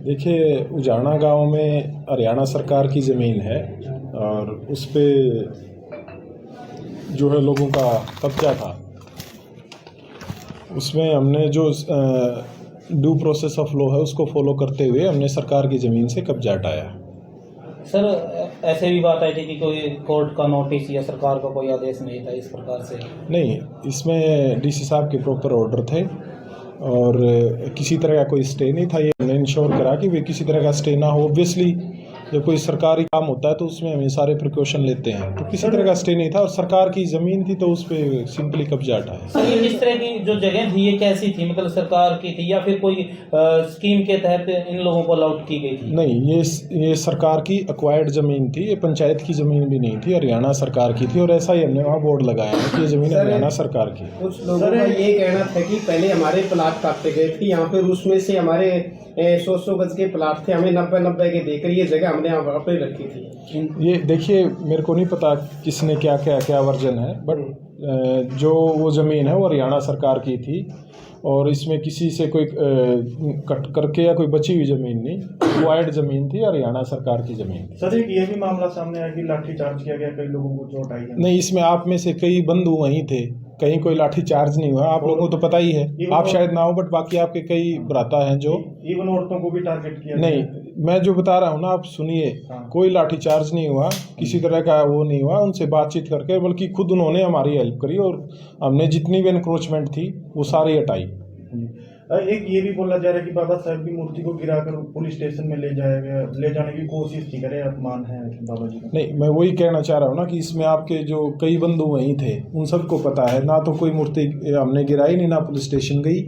देखिए, उजाना गांव में हरियाणा सरकार की ज़मीन है और उस पे जो है लोगों का कब्जा था। उसमें हमने जो ड्यू प्रोसेस ऑफ लॉ है उसको फॉलो करते हुए हमने सरकार की ज़मीन से कब्जा हटाया। सर, ऐसे भी बात आई थी कि कोई कोर्ट का नोटिस या सरकार का कोई आदेश नहीं था इस प्रकार से। नहीं, इसमें डीसी साहब के प्रॉपर ऑर्डर थे और किसी तरह का कोई स्टे नहीं था। ये हमने इंश्योर करा कि वे किसी तरह का स्टे ना हो। ऑब्वियसली जब कोई सरकारी काम होता है तो उसमें हम सारे प्रिकॉशन लेते हैं, तो किसी तरह का स्टे नहीं था और सरकार की ज़मीन थी तो उस पर सिंपली कब्जा हटाया। सर, ये इस तरह की जो जगह थी ये कैसी थी, मतलब सरकार की थी या फिर कोई स्कीम के तहत इन लोगों को अलॉट की गई थी? नहीं, ये सरकार की एक्वायर्ड ज़मीन थी। ये पंचायत की ज़मीन भी नहीं थी, हरियाणा सरकार की थी और ऐसा ही हमने वहाँ बोर्ड लगाया है कि ये ज़मीन हरियाणा सरकार की। कुछ लोगों का ये कहना था कि पहले हमारे प्लाट काटे गए थे यहाँ पे, उसमें से हमारे 100 गज के प्लाट थे, हमें 90 के देकर ये जगह हमने यहाँ पे रखी थी। ये देखिए, मेरे को नहीं पता किसने क्या वर्जन है, बट जो वो ज़मीन है वो हरियाणा सरकार की थी और इसमें किसी से कोई कट करके या कोई बची हुई ज़मीन नहीं, एक्वायर्ड ज़मीन थी, हरियाणा सरकार की ज़मीन। सर, एक ये भी मामला सामने आया कि लाठी चार्ज किया गया, कई लोगों को चोट आई है। नहीं, इसमें आप में से कई बंधु वहीं थे, कहीं कोई लाठी चार्ज नहीं हुआ। आप लोगों को तो पता ही है, आप शायद ना हो, बट बाकी आपके कई भ्राता हैं जो इवन औरतों को भी टारगेट किया। नहीं, मैं जो बता रहा हूँ ना, आप सुनिए। कोई लाठी चार्ज नहीं हुआ, किसी तरह का वो नहीं हुआ। उनसे बातचीत करके, बल्कि खुद उन्होंने हमारी हेल्प करी और हमने जितनी भी एनक्रोचमेंट थी वो सारी हटाई। एक ये भी बोला जा रहा है कि बाबा साहब की मूर्ति को गिराकर पुलिस स्टेशन में ले जाने की कोशिश थी, करे अपमान है बाबा जी का। नहीं, मैं वही कहना चाह रहा हूँ ना कि इसमें आपके जो कई बंधु वहीं थे उन सबको पता है। ना तो कोई मूर्ति हमने गिराई, नहीं ना पुलिस स्टेशन गई।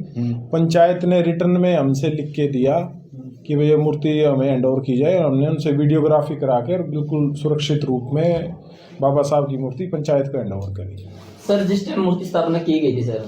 पंचायत ने रिटर्न में हमसे लिख के दिया कि भैया मूर्ति हमें हैंड ओवर की जाए। हमने उनसे वीडियोग्राफी करा कर बिल्कुल सुरक्षित रूप में बाबा साहब की मूर्ति पंचायत को हैंड ओवर करी। सर, जिस टाइम मूर्ति स्थापना की गई थी सर,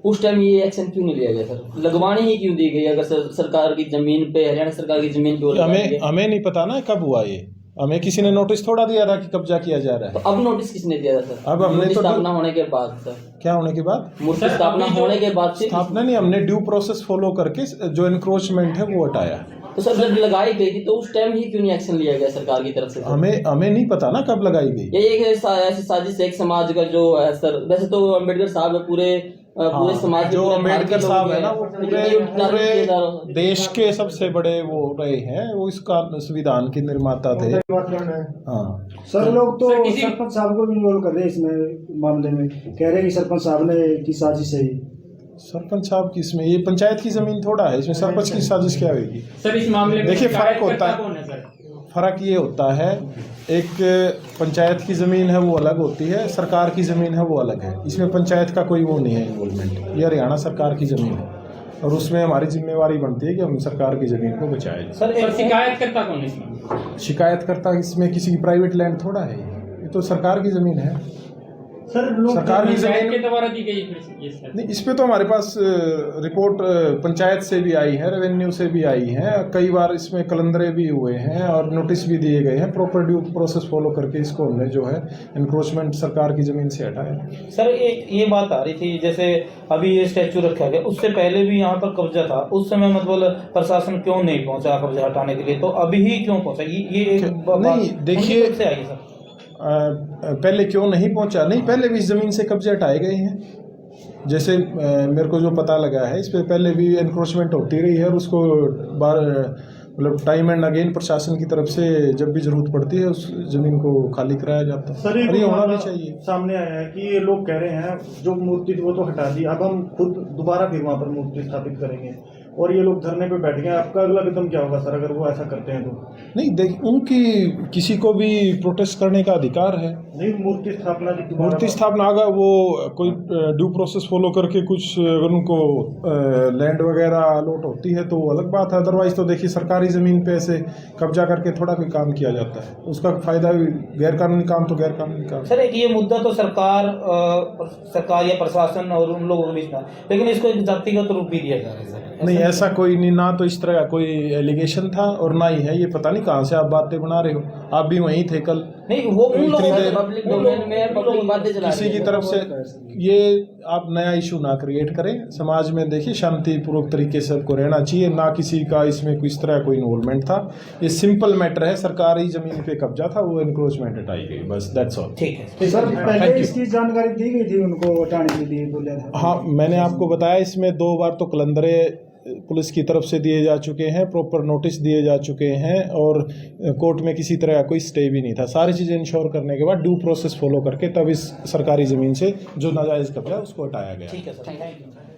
उस टाइम ये एक्शन क्यों नहीं लिया गया सर? लगवानी ही क्यों दी गई अगर सरकार की जमीन पे, हरियाणा सरकार की जमीन पे? हमें नहीं पता ना कब हुआ ये। हमें किसी ने नोटिस थोड़ा दिया था कि कब्जा किया जा रहा है। तो अब नोटिस किसने दिया था सर? अब हमने तो स्थापना होने के बाद सर। क्या होने के बाद? मूर्ति स्थापना होने के बाद से स्थापना नहीं, हमने ड्यू प्रोसेस फॉलो करके जो एनक्रोचमेंट है वो हटाया। तो सर, जब लगाई गई थी तो उस टाइम ही क्यों नहीं एक्शन लिया गया सरकार की तरफ से? हमें नहीं पता ना कब लगाई गई। ये एक ऐसी साजिश एक समाज का जो है सर। वैसे तो अम्बेडकर साहब पूरे समाज जो अम्बेडकर साहब है ना, वो पूरे देश के सबसे बड़े वो रहे हैं, वो इसका संविधान के निर्माता थे। हाँ सर, लोग तो सरपंच साहब को भी इन्वॉल्व कर रहे हैं इसमें मामले में, कह रहे हैं कि सरपंच साहब ने की साजिश है। सरपंच साहब की इसमें, ये पंचायत की जमीन थोड़ा है, इसमें सरपंच की साजिश क्या होगी सर? इस मामले में देखिए, फर्क होता है। फर्क ये होता है, एक पंचायत की ज़मीन है वो अलग होती है, सरकार की ज़मीन है वो अलग है। इसमें पंचायत का कोई वो नहीं है इन्वॉल्वमेंट। ये हरियाणा सरकार की ज़मीन है और उसमें हमारी जिम्मेवारी बनती है कि हम सरकार की ज़मीन को बचाएं। सर, शिकायतकर्ता कौन है इसमें? शिकायतकर्ता इसमें किसी की प्राइवेट लैंड थोड़ा है, ये तो सरकार की ज़मीन है। सर, सरकार की जमीन के द्वारा दी गई नहीं, इस पे तो हमारे पास रिपोर्ट पंचायत से भी आई है, रेवेन्यू से भी आई है। कई बार इसमें कलंदरे भी हुए हैं और नोटिस भी दिए गए हैं। प्रॉपर ड्यू प्रोसेस फॉलो करके इसको हमने जो है एनक्रोचमेंट सरकार की जमीन से हटाया। सर, एक ये बात आ रही थी, जैसे अभी ये स्टैचू रखा गया, उससे पहले भी यहाँ पर कब्जा था, उस समय मतलब प्रशासन क्यों नहीं पहुंचा कब्जा हटाने के लिए, तो अभी ही क्यों पहुंचा? ये नहीं, देखिए, पहले क्यों नहीं पहुंचा? नहीं, पहले भी इस ज़मीन से कब्जे हटाए गए हैं। जैसे मेरे को जो पता लगा है, इस पे पहले भी एनक्रोचमेंट होती रही है और उसको बार मतलब टाइम एंड अगेन प्रशासन की तरफ से जब भी जरूरत पड़ती है उस ज़मीन को खाली कराया जाता है। सर, ये होना भी चाहिए। सामने आया है कि ये लोग कह रहे हैं जो मूर्ति थी वो तो हटा दी, अब हम खुद दोबारा फिर वहाँ पर मूर्ति स्थापित करेंगे और ये लोग धरने पे बैठ गए। आपका अगला कदम क्या होगा सर, अगर वो ऐसा करते हैं तो? नहीं, देख, उनकी किसी को भी प्रोटेस्ट करने का अधिकार है। नहीं, मूर्ति स्थापना अगर वो कोई ड्यू प्रोसेस फॉलो करके कुछ अगर उनको लैंड वगैरह अलॉट होती है तो अलग बात है। अदरवाइज तो देखिए, सरकारी ज़मीन पे ऐसे कब्जा करके थोड़ा कोई काम किया जाता है, उसका फायदा भी गैरकानूनी काम तो गैरकानूनी काम। सर, एक ये मुद्दा तो सरकार या प्रशासन और उन लोगों के बीच में, लेकिन इसको एक जातिगत रूप भी दिया जा रहा है। नहीं, ऐसा कोई नहीं, ना तो इस तरह का कोई एलिगेशन था और ना ही है। ये पता नहीं कहाँ से आप बातें बना रहे हो, आप भी वहीं थे कल। नहीं वो उन लोगों इतनी से देर पब्लिक डोमेन में पब्लिक बातें चला किसी की तरफ से ये आप नया इशू ना क्रिएट करें। समाज में देखिए शांतिपूर्वक तरीके से सबको रहना चाहिए, ना किसी का इसमें कोई इस तरह कोई इन्वॉल्वमेंट था। ये सिंपल मैटर है, सरकारी जमीन पे कब्जा था, वो इंक्रोचमेंट हटाई गई, बस दैट्स ऑल। ठीक है सर Thank पहले you. इसकी जानकारी दी गई थी उनको हटाने के लिए, बोला था। हाँ, मैंने आपको बताया इसमें 2 बार तो कलंदरे पुलिस की तरफ से दिए जा चुके हैं, प्रॉपर नोटिस दिए जा चुके हैं और कोर्ट में किसी तरह का कोई स्टे भी नहीं था। सारी चीज़ें इंश्योर करने के बाद ड्यू प्रोसेस फॉलो करके तब इस सरकारी ज़मीन से जो नाजायज़ कब्जा है उसको हटाया गया। ठीक है सर, थैंक यू।